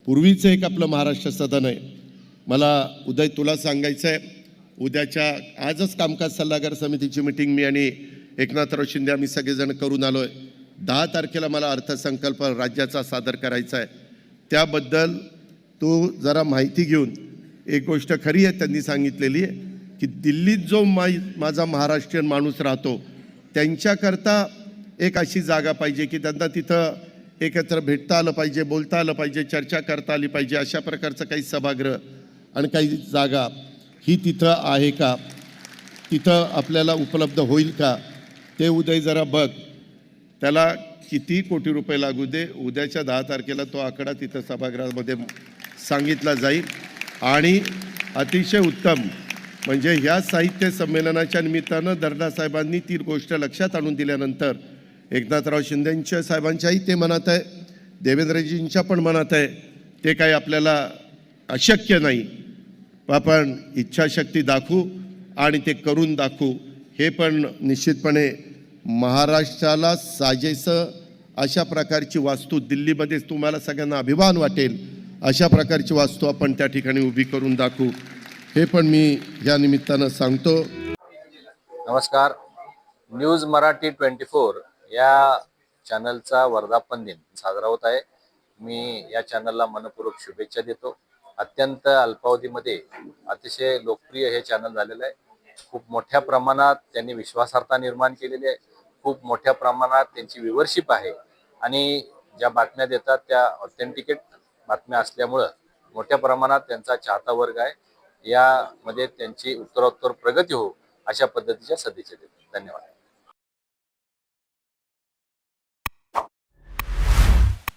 पूर्वीचं एक आपलं महाराष्ट्र सदन आहे. मला उदय तुला सांगायचं आहे, उद्याच्या आजच कामकाज सल्लागार समितीची मीटिंग मी आणि एकनाथराव शिंदे आम्ही सगळेजण करून आलो आहे. 10 तारखेला मला अर्थसंकल्प राज्याचा सादर करायचा आहे. त्याबद्दल तू जरा माहिती घेऊन, एक गोष्ट खरी आहे त्यांनी सांगितलेली आहे की दिल्लीत जो माझा महाराष्ट्रीयन माणूस राहतो त्यांच्याकरता एक अशी जागा पाहिजे की त्यांना तिथं एकत्र भेटता आलं पाहिजे, बोलता आलं पाहिजे, चर्चा करता आली पाहिजे. अशा प्रकारचं काही सभागृह आणि काही जागा ही तिथं आहे का, तिथं आपल्याला उपलब्ध होईल का, ते उदय जरा बघ. त्याला किती कोटी रुपये लागू दे, उद्याच्या 10 तारखेला तो आकडा तिथं सभागृहामध्ये सांगितला जाईल. आणि अतिशय उत्तम म्हणजे ह्या साहित्य संमेलनाच्या निमित्तानं दर्डा साहेबांनी ती गोष्ट लक्षात आणून दिल्यानंतर एकनाथराव शिंदेंच्या साहेबांच्याही ते मनात आहे, देवेंद्रजींच्या पण मनात आहे. ते काही आपल्याला अशक्य नाही, आपण इच्छाशक्ती दाखवू आणि ते करून दाखवू. हे पण निश्चितपणे महाराष्ट्राला साजेसं अशा प्रकारची वास्तू दिल्लीमध्ये तुम्हाला सगळ्यांना अभिमान वाटेल अशा प्रकारची वास्तू आपण त्या ठिकाणी उभी करून दाखवू. हे पण मी या निमित्तानं सांगतो. नमस्कार. न्यूज मराठी 24 या चॅनलचा वर्धापन दिन साजरा होत आहे. मी या चॅनलला मनपूर्वक शुभेच्छा देतो. अत्यंत अल्पावधीमध्ये अतिशय लोकप्रिय हे चॅनल झालेलं आहे. खूप मोठ्या प्रमाणात त्यांनी विश्वासार्हता निर्माण केलेली आहे. खूप मोठ्या प्रमाणात त्यांची व्ह्यूअरशिप आहे आणि ज्या बातम्या देतात त्या ऑथेंटिकेट बातम्या असल्यामुळं मोठ्या प्रमाणात त्यांचा चाहता वर्ग आहे. यामध्ये त्यांची उत्तरोत्तर प्रगती हो अशा पद्धतीच्या सदिच्छा देतो. धन्यवाद.